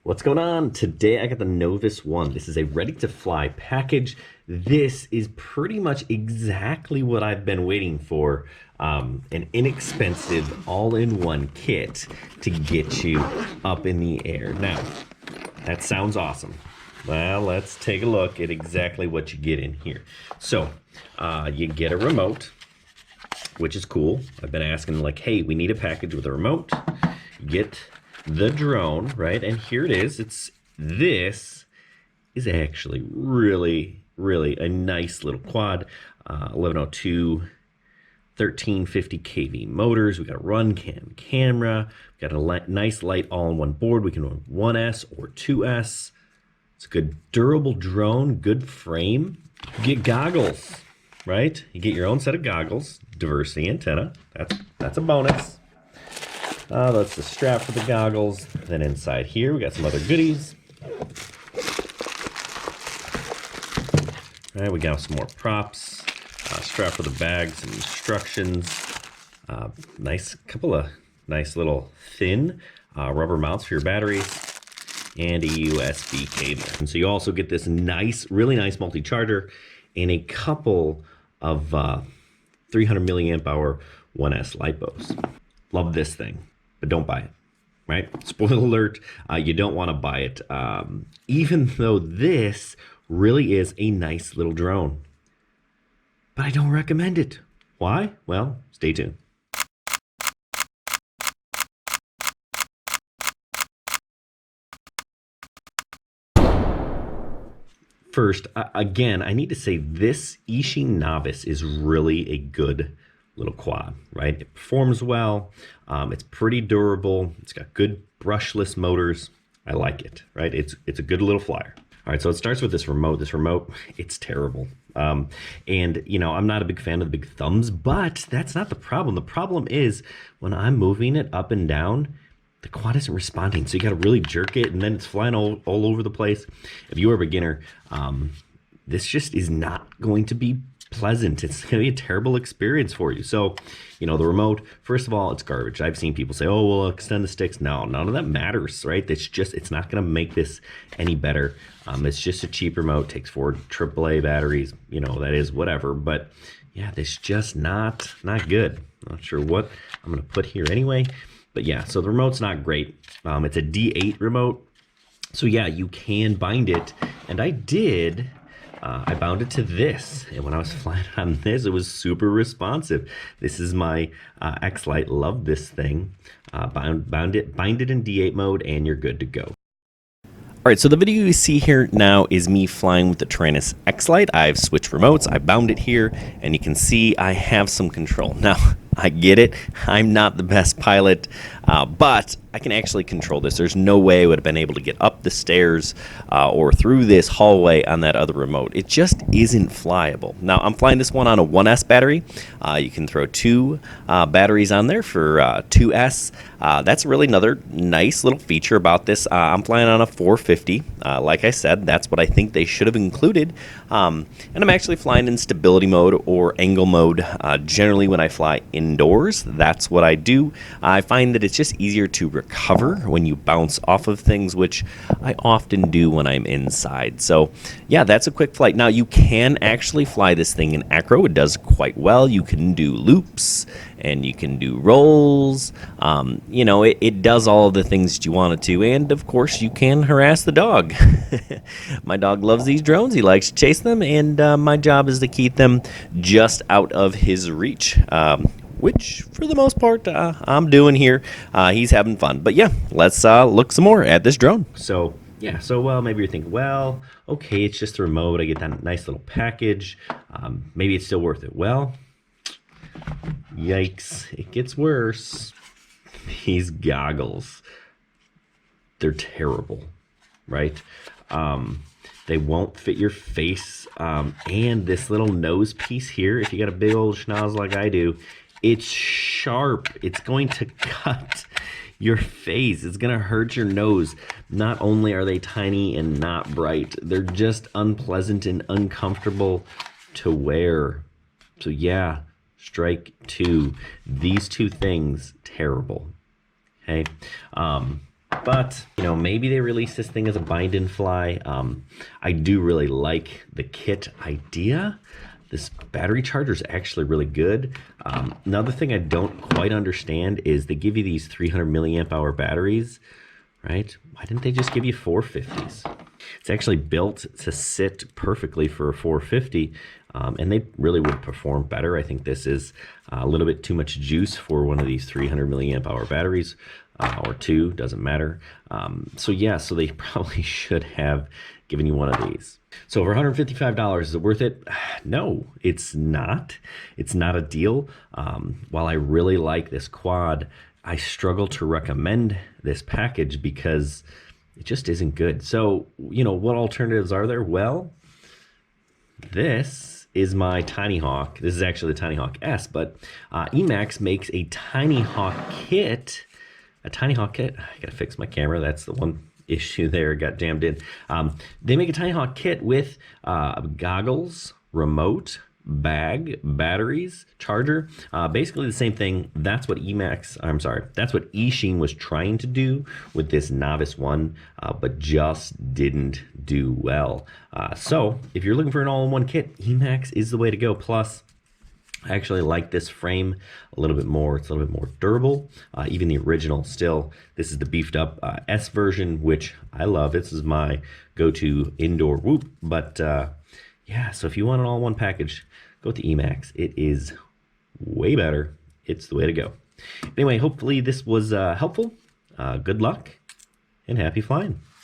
What's going on? Today I got the Novice 1. This is a ready-to-fly package. This is pretty much exactly what I've been waiting for. An inexpensive all-in-one kit to get you up in the air. Now, that sounds awesome. Well, let's take a look at exactly what you get in here. So, you get a remote, which is cool. I've been asking like, hey, we need a package with a remote. You get the drone, right? And here it is. This is actually really a nice little quad. 1102 1350 kV motors. We got a run camera. We got a nice light all-in-one board. We can run 1S or 2S. It's a good durable drone, good frame. You get goggles, right? You get your own set of goggles. Diversity antenna. That's a bonus. That's the strap for the goggles. Then inside here, we got some other goodies. All right, we got some more props. Strap for the bag, some instructions. Couple of nice little thin rubber mounts for your batteries, and a USB cable. And so you also get this really nice multi-charger and a couple of 300 milliamp hour 1S LiPos. Love this thing. But don't buy it, right? Spoiler alert, you don't want to buy it, even though this really is a nice little drone. But I don't recommend it. Why? Well, stay tuned. First, again, I need to say this Eachine Novice is really a good little quad, right? It performs well. It's pretty durable. It's got good brushless motors. I like it, right? It's a good little flyer. All right, so it starts with this remote. This remote, it's terrible. And you know, I'm not a big fan of the big thumbs, but that's not the problem. The problem is when I'm moving it up and down, the quad isn't responding. So you got to really jerk it, and then it's flying all over the place. If you are a beginner, this just is not going to be pleasant. It's going to be a terrible experience for you. So, you know, the remote, first of all, it's garbage. I've seen people say, oh, well, extend the sticks. No, none of that matters, right? It's not going to make this any better. It's just a cheap remote, takes 4 AAA batteries, you know, that is whatever. But yeah, this just not good. Not sure what I'm going to put here anyway. But yeah, so the remote's not great. It's a D8 remote. So yeah, you can bind it. And I did. I bound it to this, and when I was flying on this, it was super responsive. This is my X-Lite. Love this thing. Bind it in D8 mode, and you're good to go. All right, so the video you see here now is me flying with the Taranis X-Lite. I've switched remotes. I bound it here, and you can see I have some control. Now, I get it. I'm not the best pilot, but I can actually control this. There's no way I would have been able to get up the stairs or through this hallway on that other remote. It just isn't flyable. Now, I'm flying this one on a 1S battery. You can throw 2 batteries on there for 2S. That's really another nice little feature about this. I'm flying on a 450. Like I said, that's what I think they should have included. And I'm actually flying in stability mode or angle mode. Generally, when I fly indoors, that's what I do. I find that it's just easier to recover when you bounce off of things, which I often do when I'm inside. So yeah, that's a quick flight. Now you can actually fly this thing in acro. It does quite well. You can do loops and you can do rolls. You know, it does all of the things that you want it to, and of course you can harass the dog. My dog loves these drones. He likes to chase them, and my job is to keep them just out of his reach, which for the most part I'm doing here. He's having fun. But yeah, let's look some more at this drone. So yeah, well, maybe you're thinking, well, okay, it's just a remote. I get that nice little package. Maybe it's still worth it. Well, yikes, it gets worse. These goggles, they're terrible, right? They won't fit your face. And this little nose piece here, if you got a big old schnoz like I do, it's sharp. It's going to cut your face. It's going to hurt your nose. Not only are they tiny and not bright, they're just unpleasant and uncomfortable to wear. So yeah, strike 2. These 2 things, terrible. Okay. But, maybe they release this thing as a bind and fly. I do really like the kit idea. This battery charger is actually really good. Another thing I don't quite understand is they give you these 300 milliamp hour batteries, right? Why didn't they just give you 450s? It's actually built to sit perfectly for a 450, and they really would perform better. I think this is a little bit too much juice for one of these 300 milliamp hour batteries, or two, doesn't matter. So they probably should have given you one of these. So for $155, is it worth it? No, it's not. It's not a deal. While I really like this quad, I struggle to recommend this package because it just isn't good. So, what alternatives are there? Well, this is my Tiny Hawk. This is actually the Tiny Hawk S, but Emax makes a Tiny Hawk kit. A Tiny Hawk kit. I gotta fix my camera. That's the one issue there. Got jammed in. They make a Tiny Hawk kit with goggles, remote, bag, batteries, charger, basically the same thing. That's what that's what Eachine was trying to do with this Novice one, but just didn't do well. So if you're looking for an all-in-one kit, Emax is the way to go. Plus, I actually like this frame a little bit more. It's a little bit more durable. Even the original still. This is the beefed up S version, which I love. This is my go-to indoor whoop. But yeah, so if you want an all-in-one package, go with the Emax. It is way better. It's the way to go. Anyway, hopefully this was helpful. Good luck and happy flying.